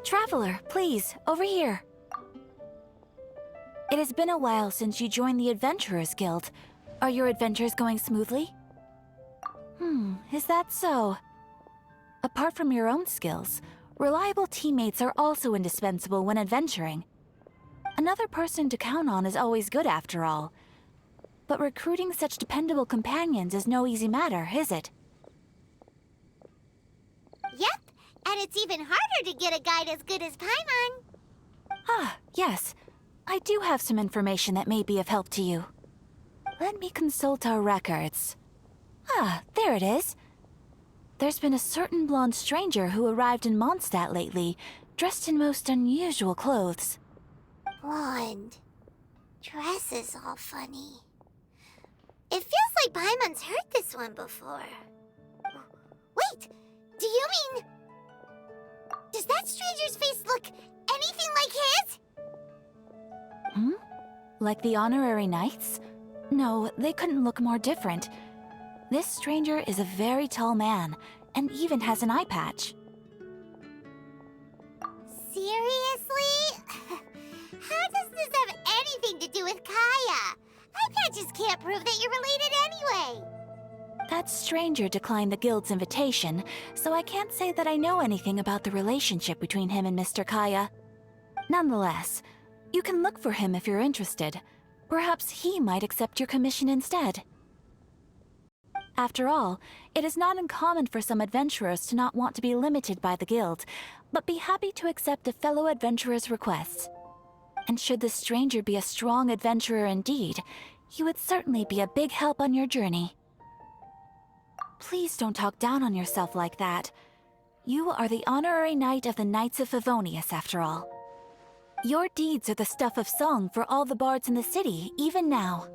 Traveler, please, over here. It has been a while since you joined the Adventurers Guild. Are your adventures going smoothly? Is that so? Apart from your own skills, reliable teammates are also indispensable when adventuring. Another person to count on is always good after all. But recruiting such dependable companions is no easy matter, is it? Yep, and it's even harder to get a guide as good as Paimon. Ah, yes. I do have some information that may be of help to you. Let me consult our records. Ah, there it is. There's been a certain blonde stranger who arrived in Mondstadt lately, dressed in most unusual clothes. Blonde. Dress is all funny. It feels like Paimon's heard this one before. Wait, do you mean... Does that stranger's face look anything like his? Like the honorary knights? No, they couldn't look more different. This stranger is a very tall man, and even has an eye patch. Seriously? How does this have anything to do with Kaya? Eye patches can't prove that you're related anyway. That stranger declined the guild's invitation, so I can't say that I know anything about the relationship between him and Mr. Kaya. Nonetheless, you can look for him if you're interested. Perhaps he might accept your commission instead. After all, it is not uncommon for some adventurers to not want to be limited by the guild, but be happy to accept a fellow adventurer's requests. And should the stranger be a strong adventurer indeed, he would certainly be a big help on your journey. Please don't talk down on yourself like that. You are the honorary knight of the Knights of Favonius, after all. Your deeds are the stuff of song for all the bards in the city, even now.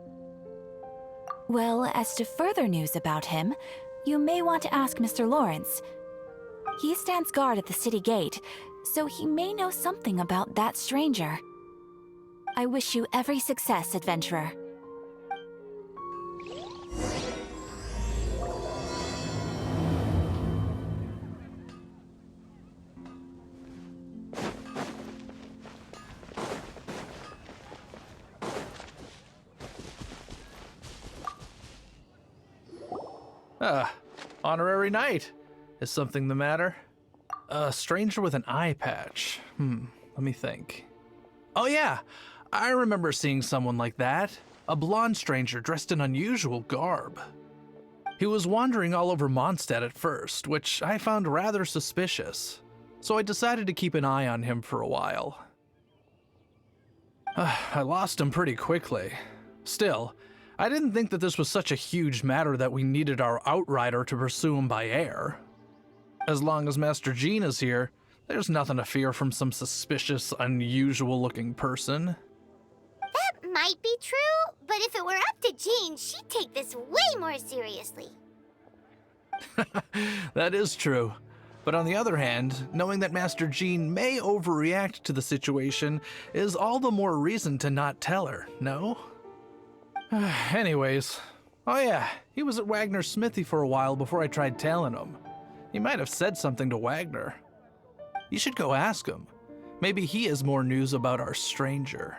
Well, as to further news about him, you may want to ask Mr. Lawrence. He stands guard at the city gate, so he may know something about that stranger. I wish you every success, adventurer. Honorary knight. Is something the matter? A stranger with an eye patch. Let me think. Oh yeah, I remember seeing someone like that. A blonde stranger dressed in unusual garb. He was wandering all over Mondstadt at first, which I found rather suspicious. So I decided to keep an eye on him for a while. I lost him pretty quickly. Still, I didn't think that this was such a huge matter that we needed our outrider to pursue him by air. As long as Master Jean is here, there's nothing to fear from some suspicious, unusual-looking person. That might be true, but if it were up to Jean, she'd take this way more seriously. That is true. But on the other hand, knowing that Master Jean may overreact to the situation is all the more reason to not tell her, no? Anyways, oh yeah, he was at Wagner's smithy for a while before I tried tailing him. He might have said something to Wagner. You should go ask him. Maybe he has more news about our stranger.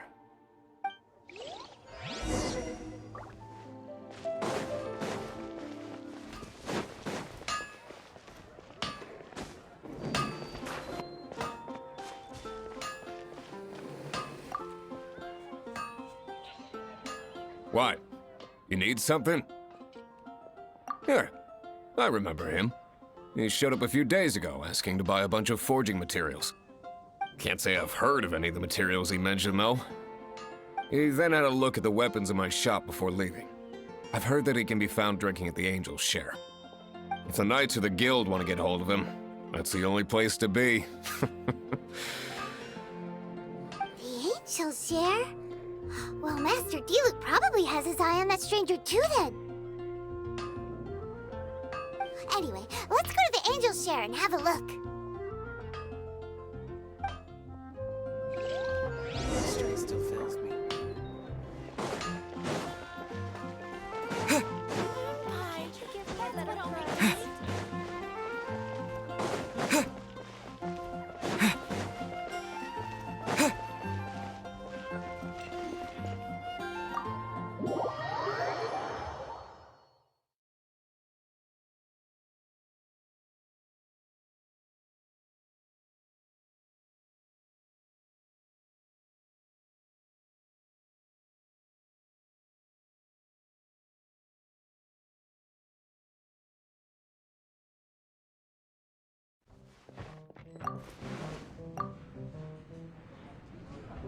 What? You need something? Here, I remember him. He showed up a few days ago asking to buy a bunch of forging materials. Can't say I've heard of any of the materials he mentioned, though. He then had a look at the weapons in my shop before leaving. I've heard that he can be found drinking at the Angel's Share. If the Knights or the Guild want to get hold of him, that's the only place to be. The Angel's Share? Well, Master Diluc probably has his eye on that stranger too, then. Anyway, let's go to the Angel's Share and have a look. Mystery still fills me.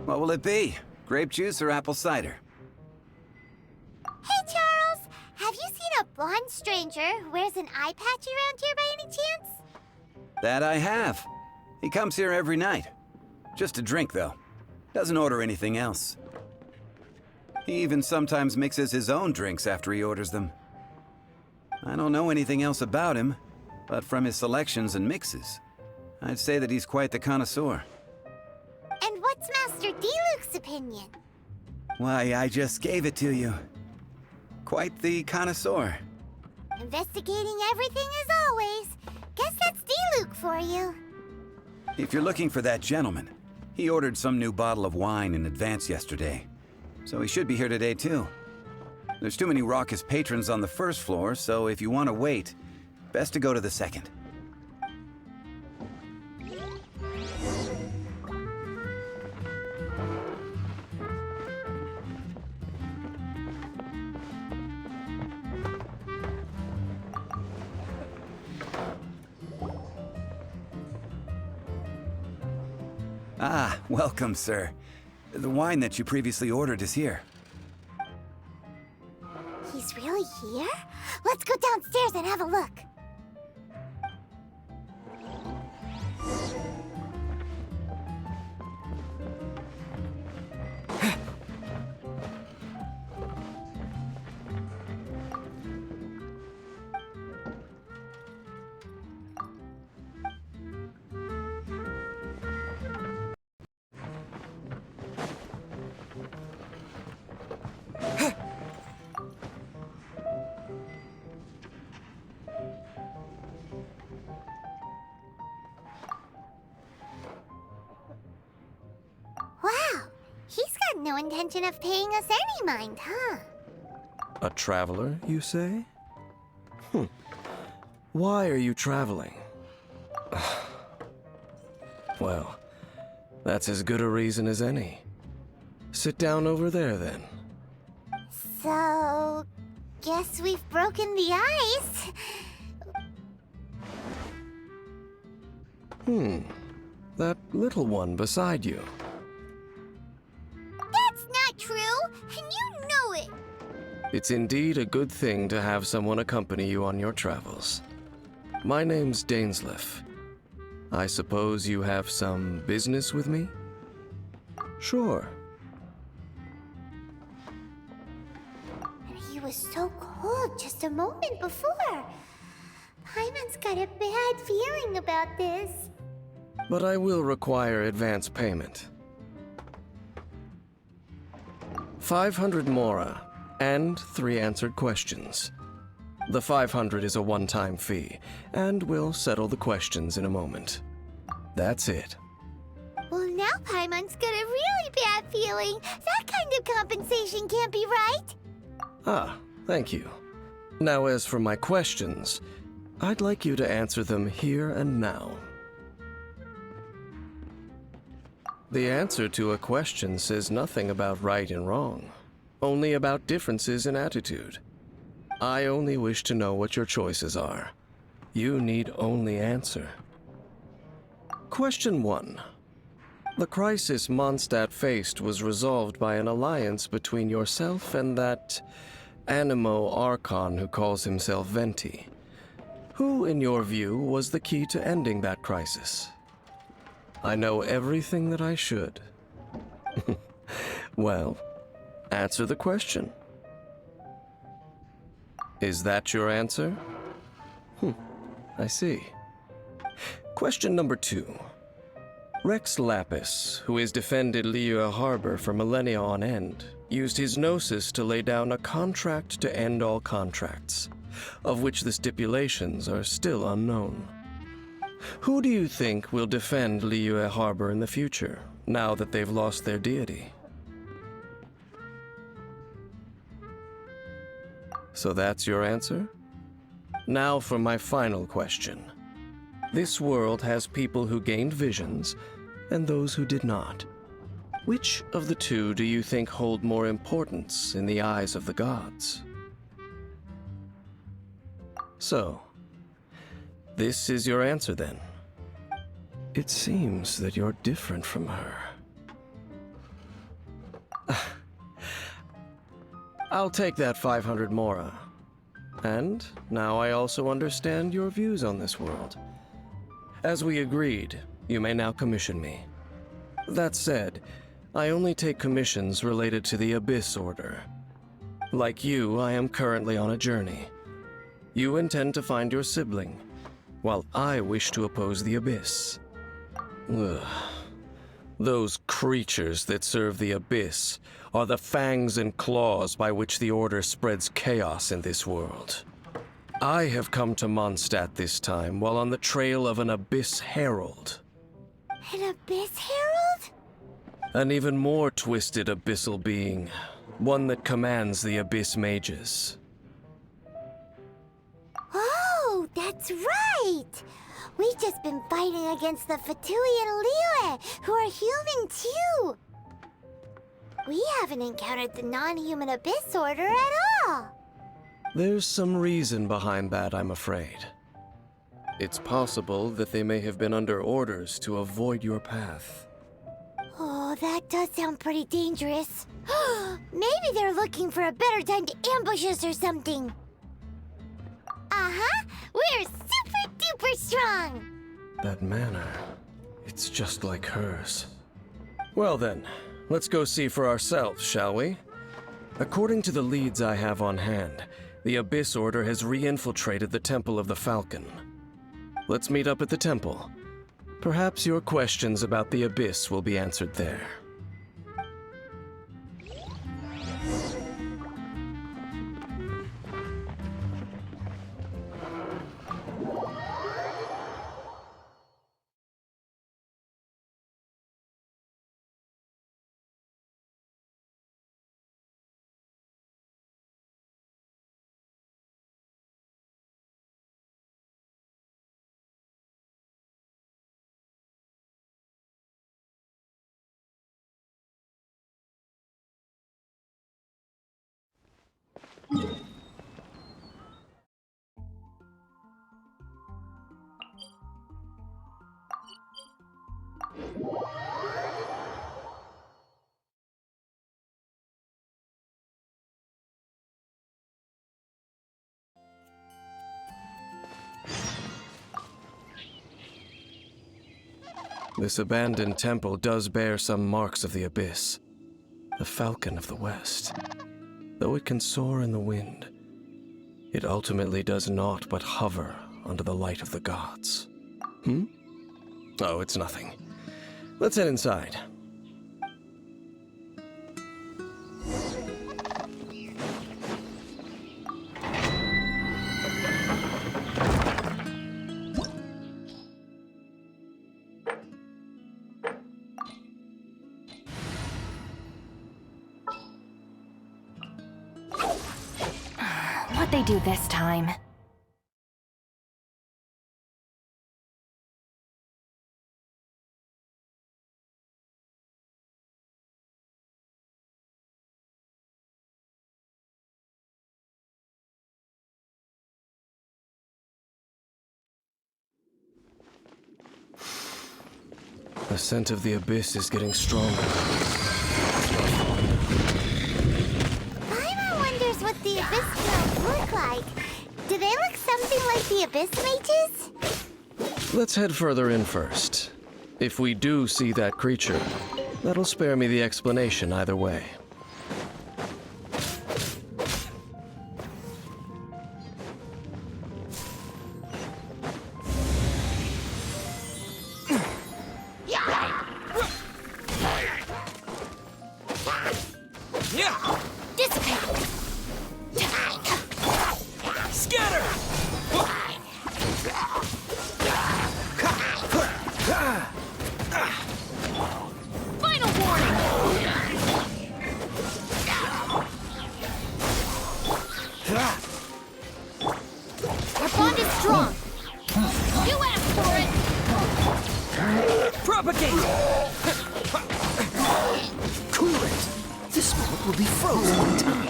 What will it be? Grape juice or apple cider? Hey, Charles! Have you seen a blonde stranger who wears an eye patch around here by any chance? That I have. He comes here every night. Just to drink, though. Doesn't order anything else. He even sometimes mixes his own drinks after he orders them. I don't know anything else about him, but from his selections and mixes, I'd say that he's quite the connoisseur. And what's Master D-Luke's opinion? Why, I just gave it to you. Quite the connoisseur. Investigating everything as always. Guess that's D-Luke for you. If you're looking for that gentleman, he ordered some new bottle of wine in advance yesterday. So he should be here today, too. There's too many raucous patrons on the first floor, so if you want to wait, best to go to the second. Ah, welcome, sir. The wine that you previously ordered is here. He's really here? Let's go downstairs and have a look. Wow, he's got no intention of paying us any mind, huh? A traveler, you say? Why are you traveling? Well, that's as good a reason as any. Sit down over there, then. So, guess we've broken the ice. That little one beside you. That's not true, and you know it. It's indeed a good thing to have someone accompany you on your travels. My name's Dainsleif. I suppose you have some business with me? Sure. And he was so cold just a moment before. Paimon's got a bad feeling about this. But I will require advance payment. 500 mora, and 3 answered questions. The 500 is a one-time fee, and we'll settle the questions in a moment. That's it. Well, now Paimon's got a really bad feeling. That kind of compensation can't be right. Ah, thank you. Now as for my questions, I'd like you to answer them here and now. The answer to a question says nothing about right and wrong, only about differences in attitude. I only wish to know what your choices are. You need only answer. Question 1. The crisis Mondstadt faced was resolved by an alliance between yourself and that Animo Archon who calls himself Venti. Who, in your view, was the key to ending that crisis? I know everything that I should. Well, answer the question. Is that your answer? I see. Question number 2. Rex Lapis, who has defended Liyue Harbor for millennia on end, used his gnosis to lay down a contract to end all contracts, of which the stipulations are still unknown. Who do you think will defend Liyue Harbor in the future, now that they've lost their deity? So that's your answer? Now for my final question. This world has people who gained visions, and those who did not. Which of the two do you think hold more importance in the eyes of the gods? So, this is your answer then. It seems that you're different from her. I'll take that 500 mora. And now I also understand your views on this world. As we agreed, you may now commission me. That said, I only take commissions related to the Abyss Order. Like you, I am currently on a journey. You intend to find your sibling, while I wish to oppose the Abyss. Ugh. Those creatures that serve the Abyss are the fangs and claws by which the Order spreads chaos in this world. I have come to Mondstadt this time while on the trail of an Abyss Herald. An Abyss Herald? An even more twisted abyssal being, one that commands the Abyss Mages. Oh, that's right! We've just been fighting against the Fatui and Liyue, who are human too! We haven't encountered the non-human Abyss Order at all! There's some reason behind that, I'm afraid. It's possible that they may have been under orders to avoid your path. Oh, that does sound pretty dangerous. Maybe they're looking for a better time to ambush us or something. Uh-huh! We're super duper strong! That manner, it's just like hers. Well then, let's go see for ourselves, shall we? According to the leads I have on hand, the Abyss Order has re-infiltrated the Temple of the Falcon. Let's meet up at the temple. Perhaps your questions about the Abyss will be answered there. This abandoned temple does bear some marks of the Abyss. The Falcon of the West. Though it can soar in the wind, it ultimately does naught but hover under the light of the gods. Oh, it's nothing. Let's head inside. What'd they do this time? The scent of the Abyss is getting stronger. Paimon wonders what the Abyss smells look like. Do they look something like the Abyss Mages? Let's head further in first. If we do see that creature, that'll spare me the explanation either way. Our bond is strong. You asked for it. Propagate! Cool it. This sport will be frozen in time.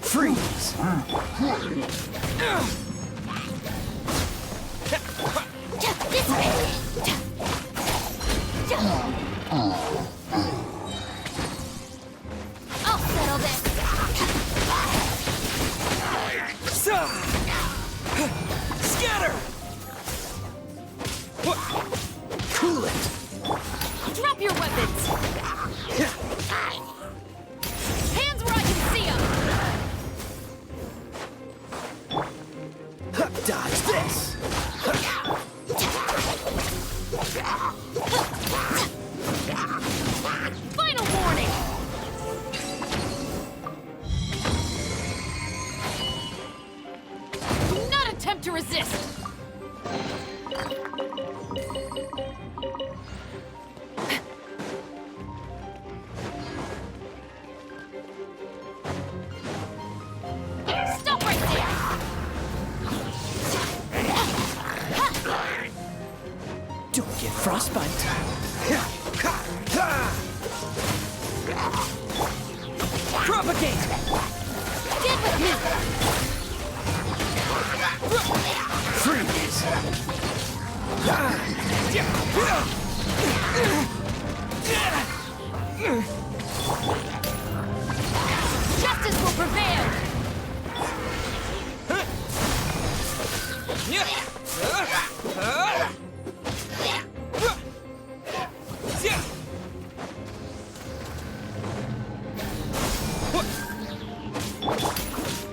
Freeze! Don't get frostbite. Propagate! Get with me! Freeze! Justice will prevail!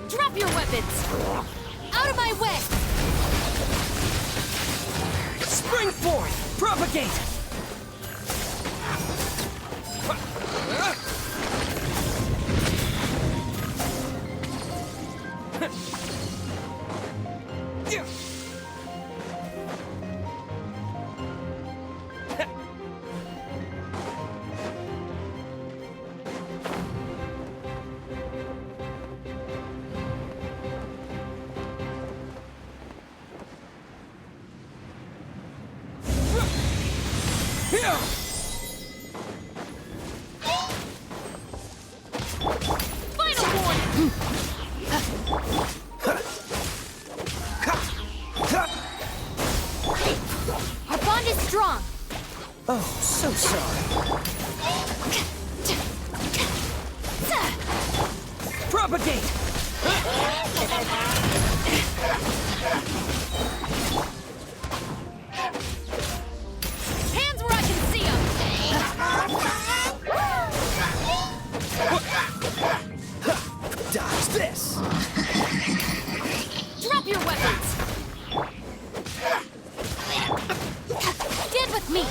Drop your weapons! Out of my way! Spring forth! Propagate! Final warning! Our bond is strong! Oh, so sorry. Propagate! Hands where I can see them! Dodge this! Drop your weapons! Get with me!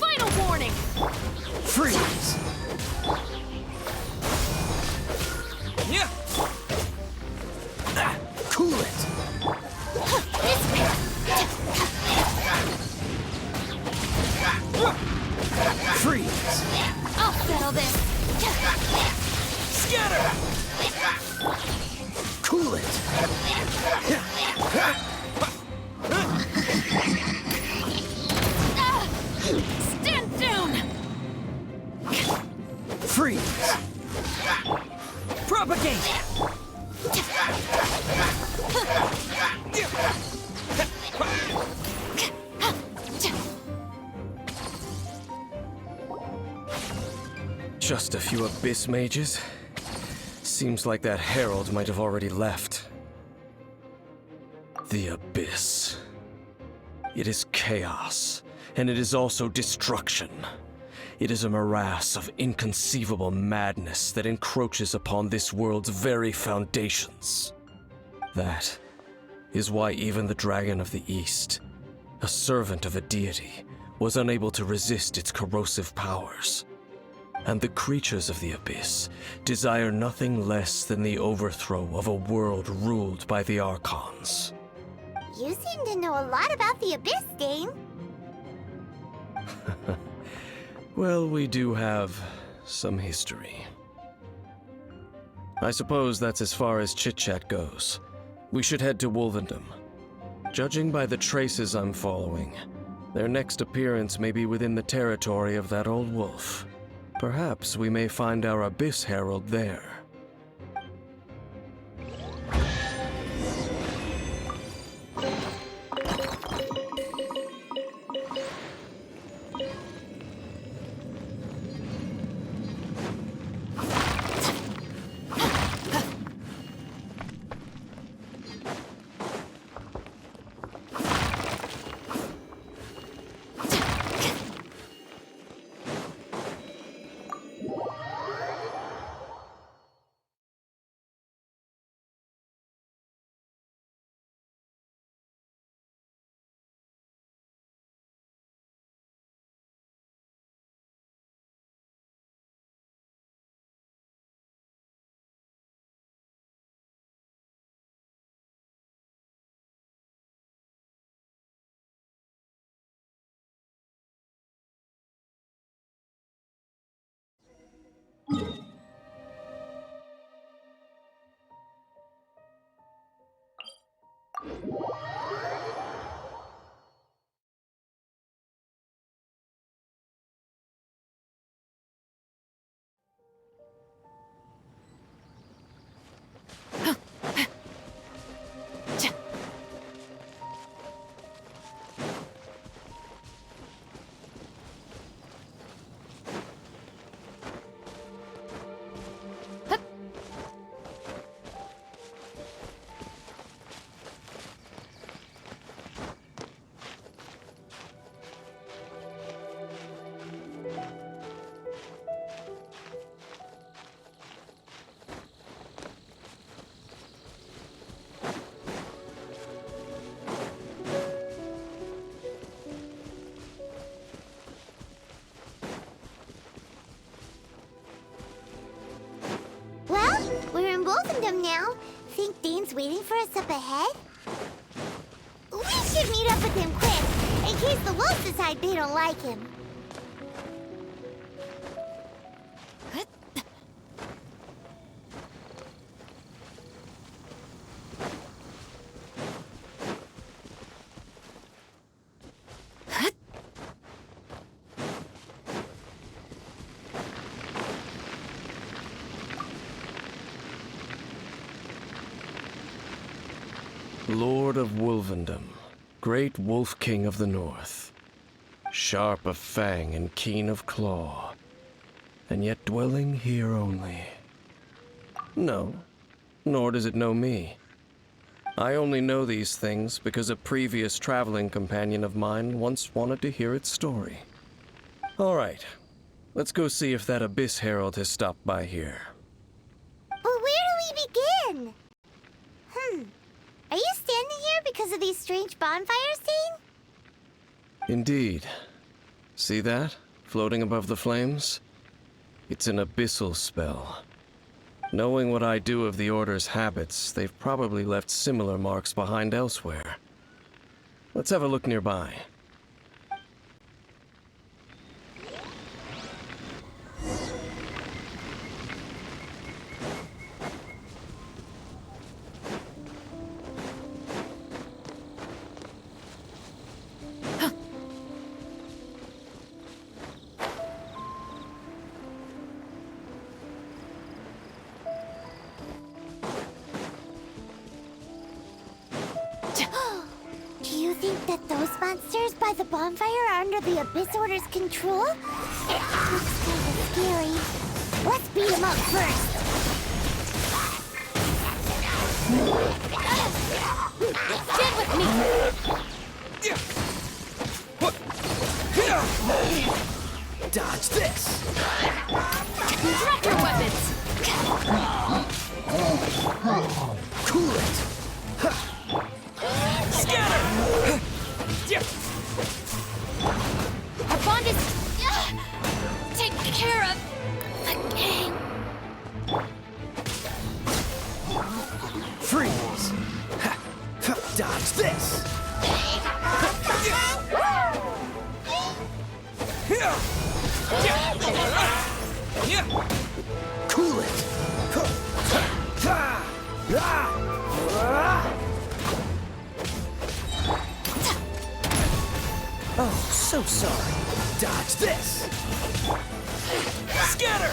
Final warning! Freeze! Cool it! Freeze! I'll settle this! Scatter! Cool it! Stand down! Freeze! Propagate! Just a few Abyss mages? Seems like that herald might have already left. The Abyss. It is chaos, and it is also destruction. It is a morass of inconceivable madness that encroaches upon this world's very foundations. That is why even the Dragon of the East, a servant of a deity, was unable to resist its corrosive powers. And the creatures of the Abyss desire nothing less than the overthrow of a world ruled by the Archons. You seem to know a lot about the Abyss, Dane. Well, we do have some history. I suppose that's as far as chit-chat goes. We should head to Wolvendom. Judging by the traces I'm following, their next appearance may be within the territory of that old wolf. Perhaps we may find our Abyss Herald there. find him now. Think Dane's waiting for us up ahead? We should meet up with him quick, in case the wolves decide they don't like him. Lord of Wolvendom, great Wolf King of the North, sharp of fang and keen of claw, and yet dwelling here only. No, nor does it know me. I only know these things because a previous traveling companion of mine once wanted to hear its story. All right, let's go see if that Abyss Herald has stopped by here. But where do we begin? Are you standing here because of these strange bonfires, Dane? Indeed. See that? Floating above the flames? It's an abyssal spell. Knowing what I do of the Order's habits, they've probably left similar marks behind elsewhere. Let's have a look nearby. Do you think that those monsters by the bonfire are under the Abyss Order's control? It looks kind of scary. Let's beat them up first. Stand with me! Dodge this! Drop your weapons! Cool it! Scatter! Our bond is... take care of the gang. Freeze! Dodge this! Cool it! Oh, so sorry. Dodge this! Scatter!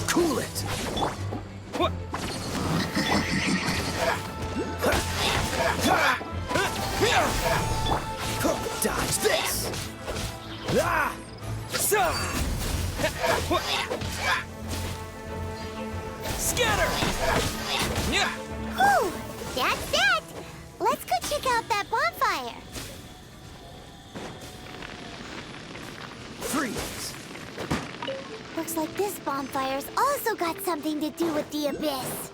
Cool it! Dodge this! Scatter! Whew, that's that. Let's go check out that bonfire. Freeze! Looks like this bonfire's also got something to do with the Abyss.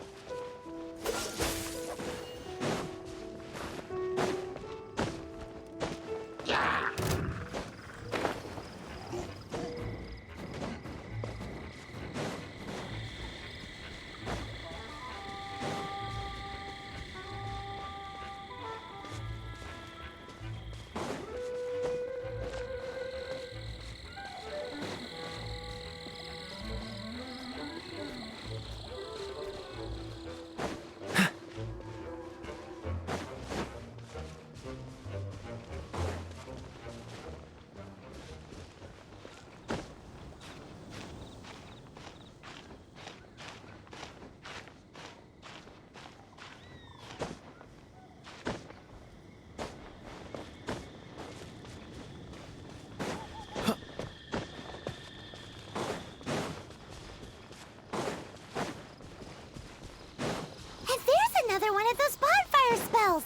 Another one of those bonfire spells.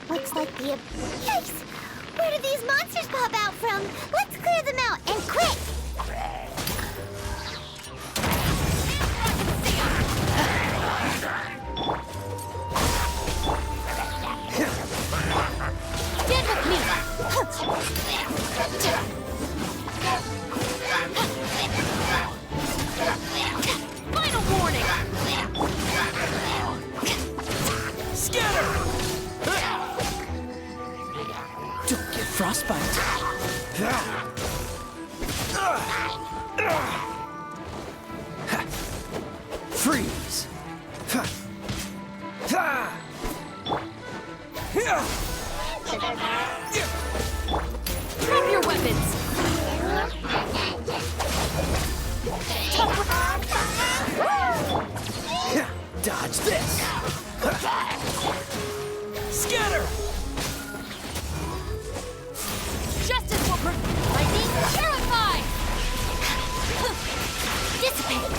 Looks like the Yikes! Where did these monsters pop out from? Let's clear them out, and quick! Stand with me! Frostbite. Freeze. Drop your weapons! Dodge this. Scatter. Justice will lightning terrify! Dissipate!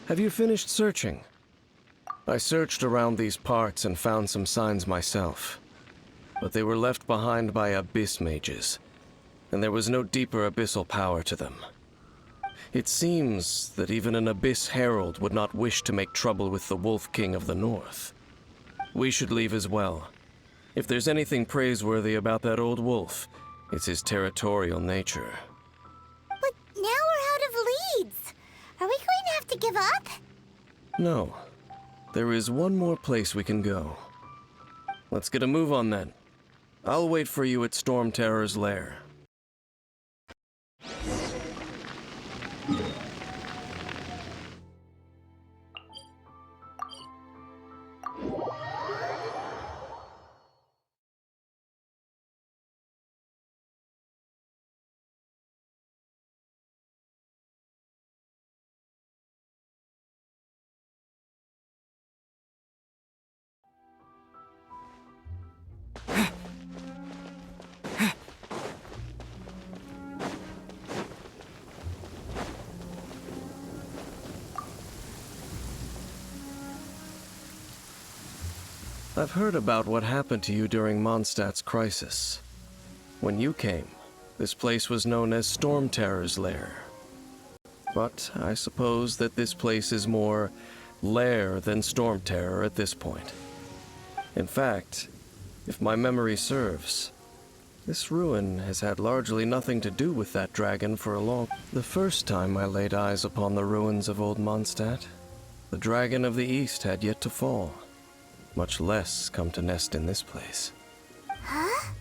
Have you finished searching? I searched around these parts and found some signs myself, but they were left behind by abyss mages, and there was no deeper abyssal power to them. It seems that even an abyss herald would not wish to make trouble with the Wolf King of the North. We should leave as well. If there's anything praiseworthy about that old wolf, it's his territorial nature. But now we're out of leads. Are we going to have to give up? No. There is one more place we can go. Let's get a move on then. I'll wait for you at Storm Terror's lair. I've heard about what happened to you during Mondstadt's crisis. When you came, this place was known as Storm Terror's lair. But I suppose that this place is more lair than Storm Terror at this point. In fact, if my memory serves, this ruin has had largely nothing to do with that dragon for a long... The first time I laid eyes upon the ruins of old Mondstadt, the dragon of the East had yet to fall. Much less come to nest in this place. Huh?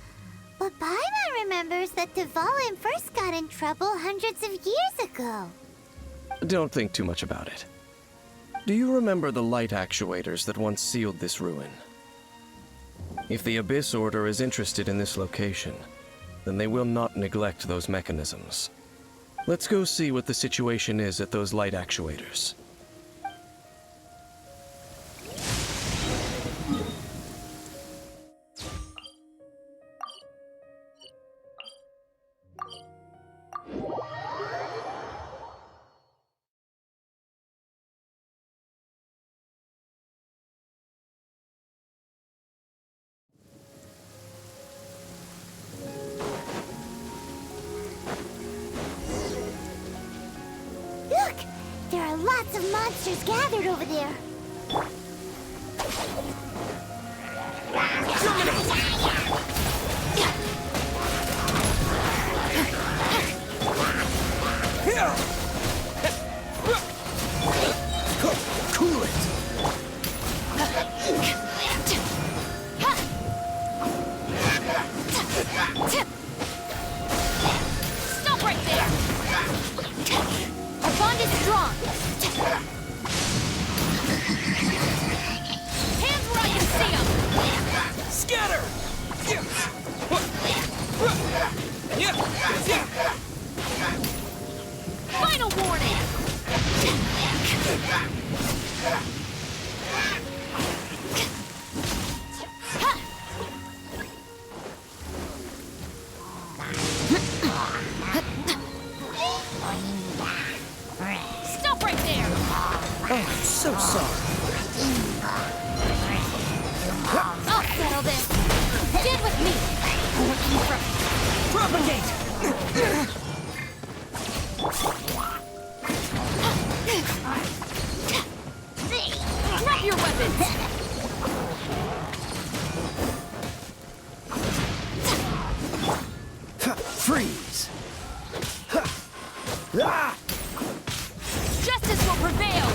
But Paimon remembers that Dvalin first got in trouble hundreds of years ago. Don't think too much about it. Do you remember the light actuators that once sealed this ruin? If the Abyss Order is interested in this location, then they will not neglect those mechanisms. Let's go see what the situation is at those light actuators. Look! There are lots of monsters gathered over there. Cool it. Stop right there! Our bond is strong! Stand with me! Propagate! Drop your weapons! Freeze! Ah! Justice will prevail!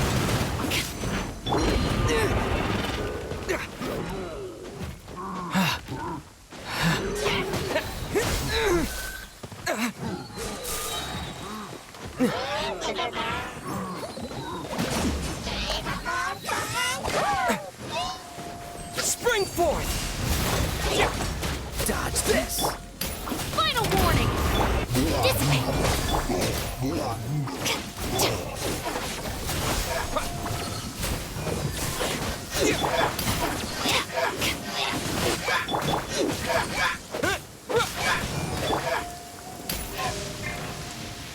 Spring forth! Dodge this! Final warning! Dissipate!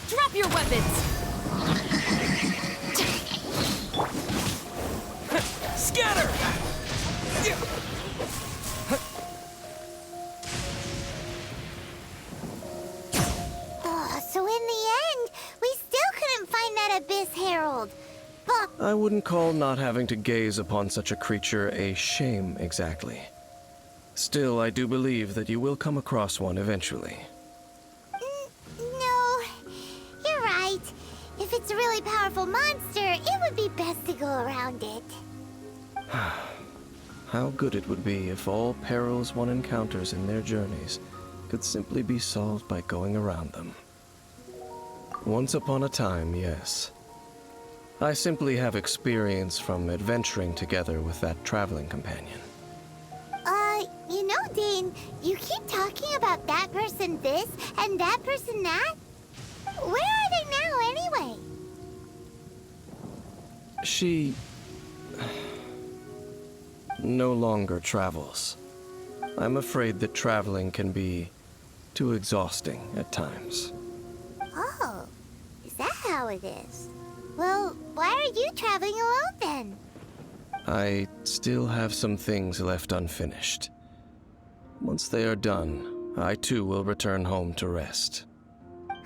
Drop your weapons! Scatter! So in the end, we still couldn't find that Abyss Herald. But I wouldn't call not having to gaze upon such a creature a shame exactly. Still, I do believe that you will come across one eventually. no, you're right. If it's a really powerful monster, it would be best to go around it. How good it would be if all perils one encounters in their journeys could simply be solved by going around them. Once upon a time, yes. I simply have experience from adventuring together with that traveling companion. You know, Dane, you keep talking about that person this and that person that. Where are they now, anyway? She no longer travels. I'm afraid that traveling can be too exhausting at times. Oh, is that how it is? Well, why are you traveling alone then? I still have some things left unfinished. Once they are done, I too will return home to rest.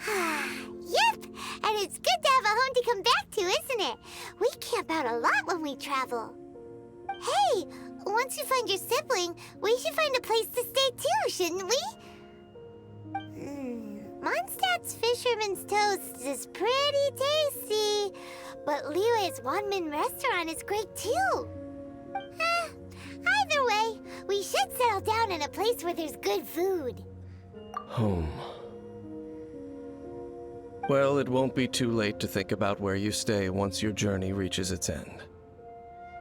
Yep, and it's good to have a home to come back to, isn't it? We camp out a lot when we travel. Hey, once you find your sibling, we should find a place to stay too, shouldn't we? Mondstadt's Fisherman's Toast is pretty tasty, but Liyue's Wanmin restaurant is great too. Either way, we should settle down in a place where there's good food. Home. Well, it won't be too late to think about where you stay once your journey reaches its end.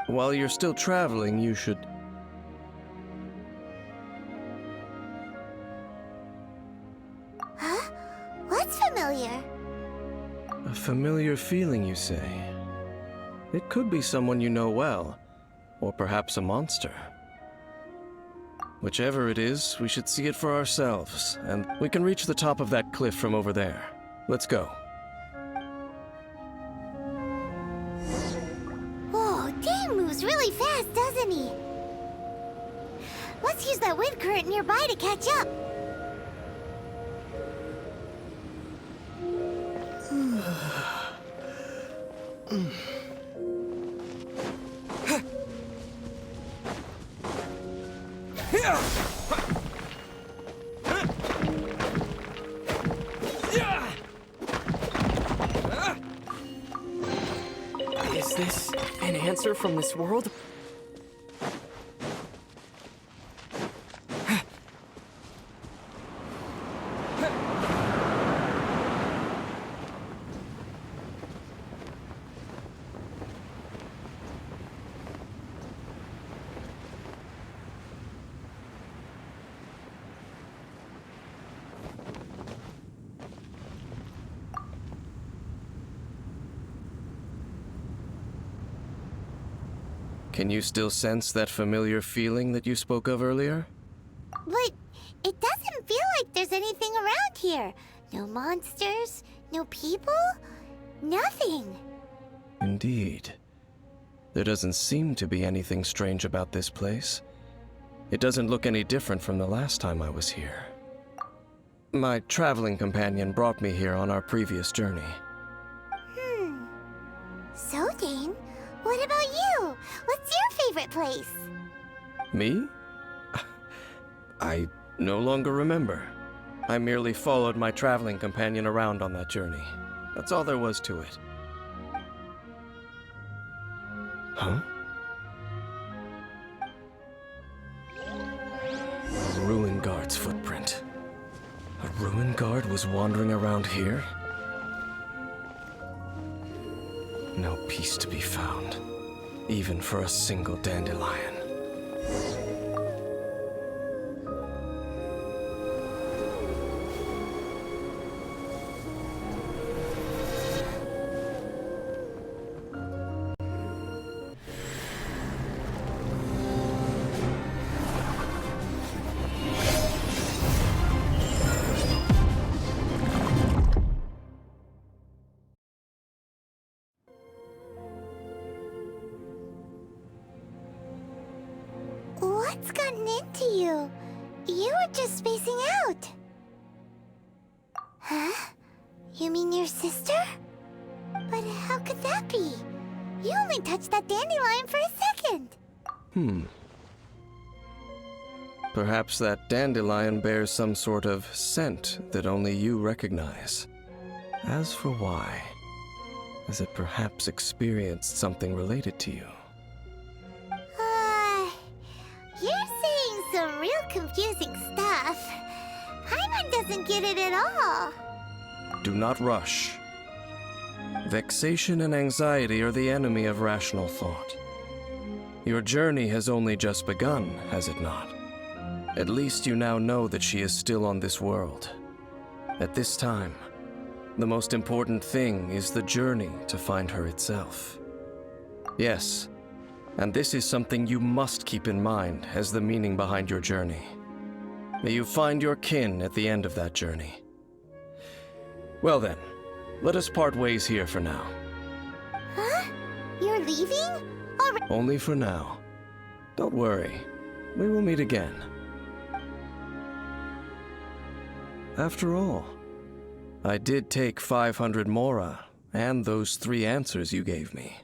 While you're still traveling, you should... Huh? What's familiar? A familiar feeling, you say? It could be someone you know well, or perhaps a monster. Whichever it is, we should see it for ourselves, and we can reach the top of that cliff from over there. Let's go. Whoa, Dane moves really fast, doesn't he? Let's use that wind current nearby to catch up. Is this an answer from this world? Can you still sense that familiar feeling that you spoke of earlier? But it doesn't feel like there's anything around here. No monsters, no people, nothing. Indeed. There doesn't seem to be anything strange about this place. It doesn't look any different from the last time I was here. My traveling companion brought me here on our previous journey. So, Dane, what about you? What's your favorite place? Me? I no longer remember. I merely followed my traveling companion around on that journey. That's all there was to it. Huh? A ruin guard's footprint. A ruin guard was wandering around here? No peace to be found, even for a single dandelion. What's gotten into you? You were just spacing out. Huh? You mean your sister? But how could that be? You only touched that dandelion for a second. Perhaps that dandelion bears some sort of scent that only you recognize. As for why, has it perhaps experienced something related to you? You're saying some real confusing stuff. Paimon doesn't get it at all. Do not rush. Vexation and anxiety are the enemy of rational thought. Your journey has only just begun, has it not? At least you now know that she is still on this world. At this time, the most important thing is the journey to find her itself. Yes, and this is something you must keep in mind as the meaning behind your journey. May you find your kin at the end of that journey. Well then, let us part ways here for now. Huh? You're leaving? Only for now. Don't worry, we will meet again. After all, I did take 500 mora and those 3 answers you gave me.